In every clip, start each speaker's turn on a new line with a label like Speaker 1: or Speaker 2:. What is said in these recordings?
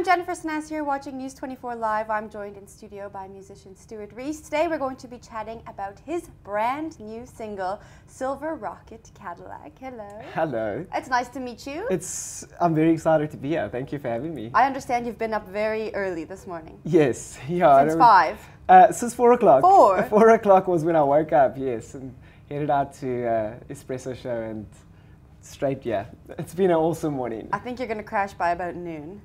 Speaker 1: I'm Jennifer Snaz here watching News 24 Live. I'm joined in studio by musician Stuart Reece. Today we're going to be chatting about his brand new single, Silver Rocket Cadillac. Hello.
Speaker 2: Hello.
Speaker 1: It's nice to meet you.
Speaker 2: I'm very excited to be here. Thank you for having me.
Speaker 1: I understand you've been up very early this morning.
Speaker 2: Yes. Yeah.
Speaker 1: Since 5?
Speaker 2: Since 4 o'clock.
Speaker 1: 4?
Speaker 2: 4 o'clock was when I woke up, yes, and headed out to Espresso Show and straight, yeah. It's been an awesome morning.
Speaker 1: I think you're going to crash by about noon.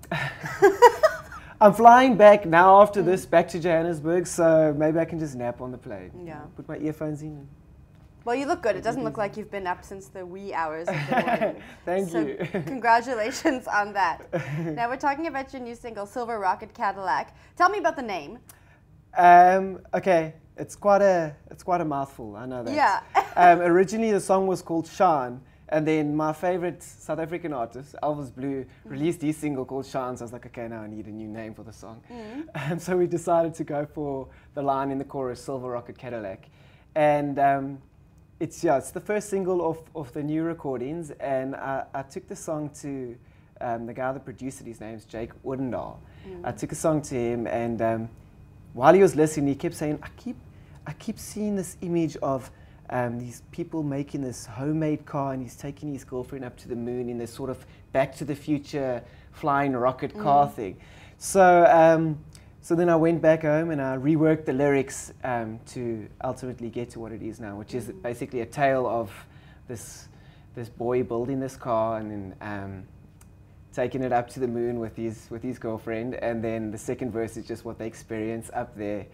Speaker 2: I'm flying back now after this, back to Johannesburg, so maybe I can just nap on the plane.
Speaker 1: Yeah.
Speaker 2: Put my earphones in.
Speaker 1: Well, you look good. It doesn't look like you've been up since the wee hours of the morning.
Speaker 2: Thank you.
Speaker 1: Congratulations on that. Now we're talking about your new single, Silver Rocket Cadillac. Tell me about the name.
Speaker 2: Okay, it's quite a mouthful, I know that.
Speaker 1: Yeah.
Speaker 2: Originally the song was called Shine, and then my favorite South African artist, Elvis Blue, released his single called Shine, so I was like, okay, now I need a new name for the song. So we decided to go for the line in the chorus, Silver Rocket Cadillac. And it's the first single of the new recordings, and I took the song to the guy that produced it. His name's Jake Woodendal. I took a song to him, and while he was listening, he kept saying, I keep seeing this image of these people making this homemade car, and he's taking his girlfriend up to the moon in this sort of Back to the Future flying rocket car thing. So so then I went back home and I reworked the lyrics to ultimately get to what it is now, which is basically a tale of this boy building this car and then taking it up to the moon with his girlfriend, and then the second verse is just what they experience up there,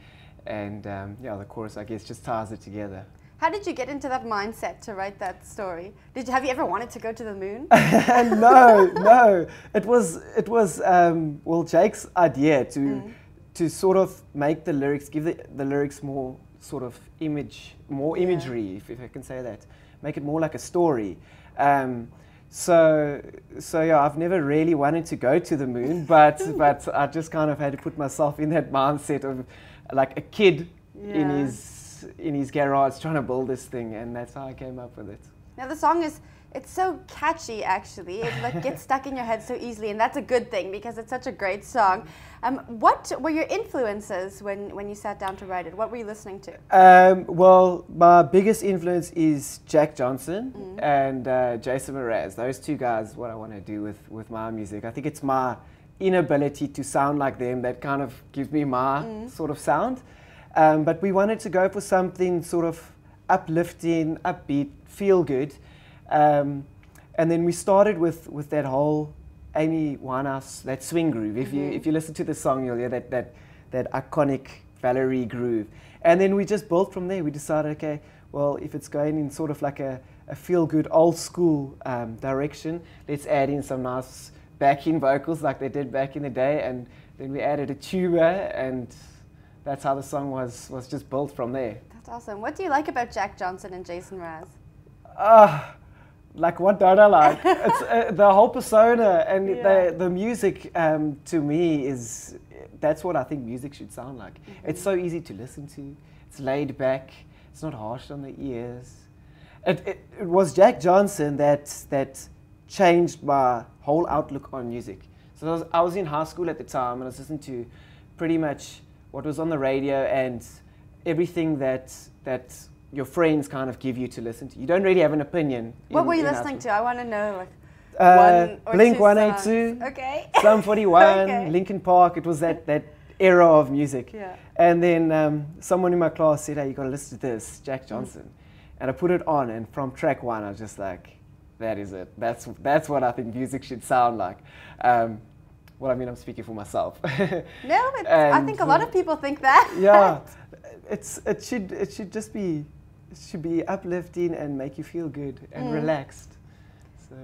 Speaker 2: and the chorus, I guess, just ties it together.
Speaker 1: How did you get into that mindset to write that story? Have you ever wanted to go to the moon?
Speaker 2: No. It was well, Jake's idea to sort of make the lyrics, give the lyrics more sort of imagery, if I can say that, make it more like a story. So yeah, I've never really wanted to go to the moon, but I just kind of had to put myself in that mindset of like a kid in his garage trying to build this thing, and that's how I came up with it.
Speaker 1: Now the song it's so catchy, actually. It like gets stuck in your head so easily, and that's a good thing because it's such a great song. What were your influences when you sat down to write it? What were you listening to?
Speaker 2: Well, my biggest influence is Jack Johnson and Jason Mraz. Those two guys, what I want to do with my music. I think it's my inability to sound like them that kind of gives me my sort of sound. But we wanted to go for something sort of uplifting, upbeat, feel good. And then we started with that whole Amy Winehouse, that swing groove. If you listen to the song, you'll hear that iconic Valerie groove. And then we just built from there. We decided, okay, well, if it's going in sort of like a feel-good, old-school direction, let's add in some nice backing vocals like they did back in the day. And then we added a tuba, and that's how the song was just built from there.
Speaker 1: That's awesome. What do you like about Jack Johnson and Jason Mraz?
Speaker 2: Like, what don't I like? It's the whole persona and the music. To me, that's what I think music should sound like. It's so easy to listen to. It's laid back. It's not harsh on the ears. It was Jack Johnson that changed my whole outlook on music. So I was in high school at the time, and I was listening to pretty much what was on the radio and everything that your friends kind of give you to listen to. You don't really have an opinion.
Speaker 1: What were you listening to? I want to know, like, one or
Speaker 2: Blink
Speaker 1: two
Speaker 2: 182,
Speaker 1: songs. Okay.
Speaker 2: Sum 41,
Speaker 1: Okay.
Speaker 2: Linkin Park. It was that era of music.
Speaker 1: Yeah.
Speaker 2: And then someone in my class said, hey, you got to listen to this, Jack Johnson. And I put it on, and from track 1, I was just like, that is it. That's what I think music should sound like. Well, I mean, I'm speaking for myself.
Speaker 1: No, I think a lot of people think that.
Speaker 2: Yeah, it should just be, it should be uplifting and make you feel good and relaxed. So.